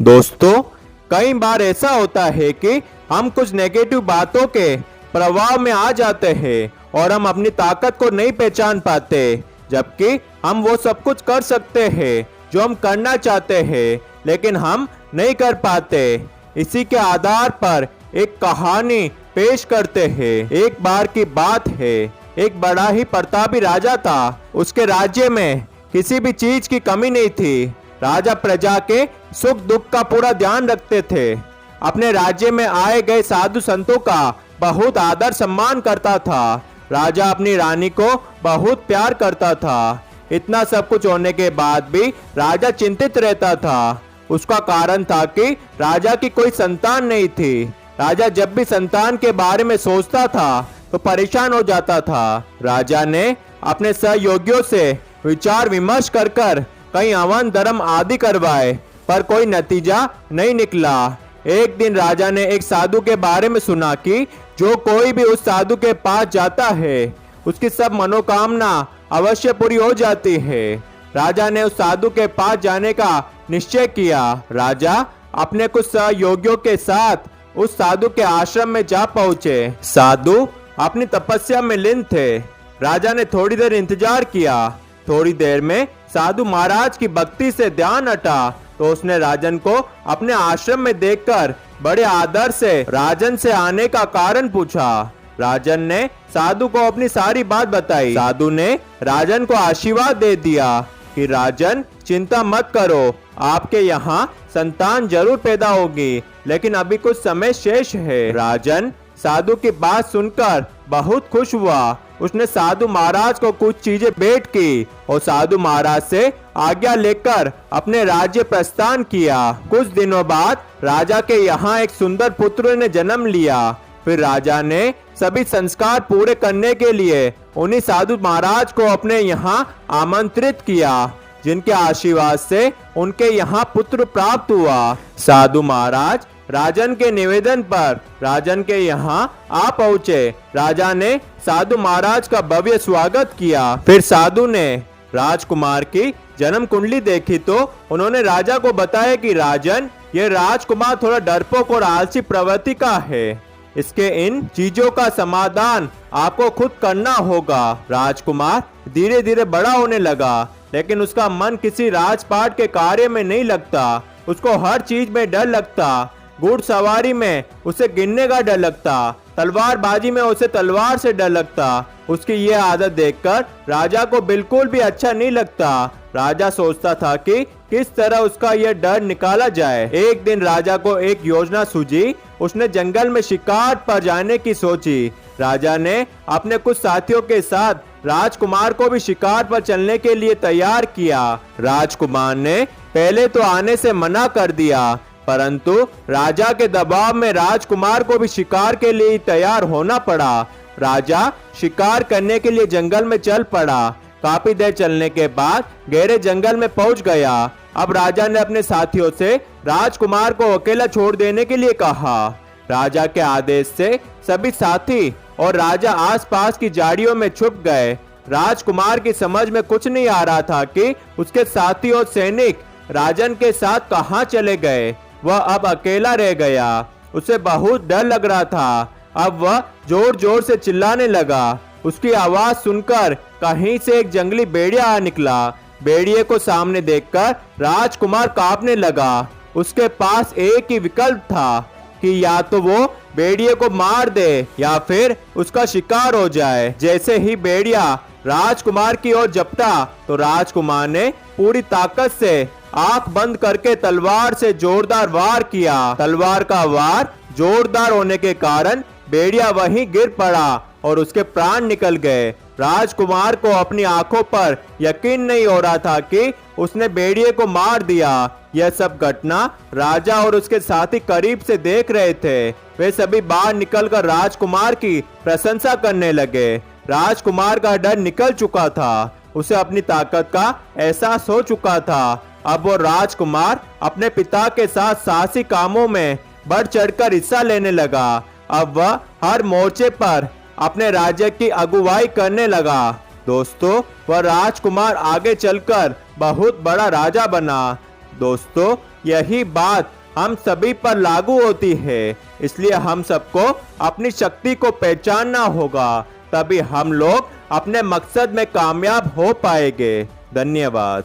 दोस्तों, कई बार ऐसा होता है कि हम कुछ नेगेटिव बातों के प्रभाव में आ जाते हैं और हम अपनी ताकत को नहीं पहचान पाते, जबकि हम वो सब कुछ कर सकते हैं जो हम करना चाहते हैं, लेकिन हम नहीं कर पाते। इसी के आधार पर एक कहानी पेश करते हैं। एक बार की बात है, एक बड़ा ही प्रतापी राजा था। उसके राज्य में किसी भी चीज की कमी नहीं थी। राजा प्रजा के सुख दुख का पूरा ध्यान रखते थे। अपने राज्य में आए गए साधु संतों का बहुत आदर सम्मान करता था। राजा अपनी रानी को बहुत प्यार करता था। इतना सब कुछ होने के बाद भी राजा चिंतित रहता था। उसका कारण था कि राजा की कोई संतान नहीं थी। राजा जब भी संतान के बारे में सोचता था तो परेशान हो जाता था। राजा ने अपने सहयोगियों से विचार विमर्श कर कई हवन धर्म आदि करवाए, पर कोई नतीजा नहीं निकला। एक दिन राजा ने एक साधु के बारे में सुना कि जो कोई भी उस साधु के पास जाता है उसकी सब मनोकामना अवश्य पूरी हो जाती है। राजा ने उस साधु के पास जाने का निश्चय किया। राजा अपने कुछ सहयोगियों के साथ उस साधु के आश्रम में जा पहुंचे। साधु अपनी तपस्या में लीन थे। राजा ने थोड़ी देर इंतजार किया। थोड़ी देर में साधु महाराज की भक्ति से ध्यान हटा तो उसने राजन को अपने आश्रम में देखकर बड़े आदर से राजन से आने का कारण पूछा। राजन ने साधु को अपनी सारी बात बताई। साधु ने राजन को आशीर्वाद दे दिया कि राजन, चिंता मत करो, आपके यहाँ संतान जरूर पैदा होगी, लेकिन अभी कुछ समय शेष है। राजन साधु की बात सुनकर बहुत खुश हुआ। उसने साधु महाराज को कुछ चीजें भेंट की और साधु महाराज से आज्ञा लेकर अपने राज्य प्रस्थान किया। कुछ दिनों बाद राजा के यहाँ एक सुंदर पुत्र ने जन्म लिया। फिर राजा ने सभी संस्कार पूरे करने के लिए उन्हीं साधु महाराज को अपने यहाँ आमंत्रित किया, जिनके आशीर्वाद से उनके यहाँ पुत्र प्राप्त हुआ। साधु महाराज राजन के निवेदन पर राजन के यहाँ आ पहुँचे। राजा ने साधु महाराज का भव्य स्वागत किया। फिर साधु ने राजकुमार की जन्म कुंडली देखी तो उन्होंने राजा को बताया कि राजन, ये राजकुमार थोड़ा डरपोक और आलसी प्रवृत्ति का है। इसके इन चीजों का समाधान आपको खुद करना होगा। राजकुमार धीरे धीरे बड़ा होने लगा, लेकिन उसका मन किसी राजपाट के कार्य में नहीं लगता। उसको हर चीज में डर लगता। घुड़सवारी में उसे गिरने का डर लगता, तलवारबाजी में उसे तलवार से डर लगता। उसकी ये आदत देखकर राजा को बिल्कुल भी अच्छा नहीं लगता। राजा सोचता था कि किस तरह उसका यह डर निकाला जाए। एक दिन राजा को एक योजना सूझी। उसने जंगल में शिकार पर जाने की सोची। राजा ने अपने कुछ साथियों के साथ राजकुमार को भी शिकार पर चलने के लिए तैयार किया। राजकुमार ने पहले तो आने से मना कर दिया, परंतु राजा के दबाव में राजकुमार को भी शिकार के लिए तैयार होना पड़ा। राजा शिकार करने के लिए जंगल में चल पड़ा। काफी देर चलने के बाद गहरे जंगल में पहुंच गया। अब राजा ने अपने साथियों से राजकुमार को अकेला छोड़ देने के लिए कहा। राजा के आदेश से सभी साथी और राजा आसपास की झाड़ियों में छुप गए। राजकुमार की समझ में कुछ नहीं आ रहा था कि उसके साथी और सैनिक राजन के साथ कहां चले गए। वह अब अकेला रह गया। उसे बहुत डर लग रहा था। अब वह जोर जोर से चिल्लाने लगा। उसकी आवाज सुनकर कहीं से एक जंगली भेड़िया आ निकला। भेड़िए को सामने देखकर राजकुमार कांपने लगा। उसके पास एक ही विकल्प था कि या तो वो भेड़िए को मार दे या फिर उसका शिकार हो जाए। जैसे ही भेड़िया राजकुमार की ओर झपटा तो राजकुमार ने पूरी ताकत से आंख बंद करके तलवार से जोरदार वार किया। तलवार का वार जोरदार होने के कारण भेड़िया वहीं गिर पड़ा और उसके प्राण निकल गए। राजकुमार को अपनी आंखों पर यकीन नहीं हो रहा था कि उसने भेड़िए को मार दिया। यह सब घटना राजा और उसके साथी करीब से देख रहे थे। वे सभी बाहर निकलकर राजकुमार की प्रशंसा करने लगे। राजकुमार का डर निकल चुका था। उसे अपनी ताकत का एहसास हो चुका था। अब वो राजकुमार अपने पिता के साथ साहसी कामों में बढ़ चढ़कर हिस्सा लेने लगा। अब वह हर मोर्चे पर अपने राज्य की अगुवाई करने लगा। दोस्तों, वह राजकुमार आगे चलकर बहुत बड़ा राजा बना। दोस्तों, यही बात हम सभी पर लागू होती है। इसलिए हम सबको अपनी शक्ति को पहचानना होगा, तभी हम लोग अपने मकसद में कामयाब हो पाएंगे। धन्यवाद।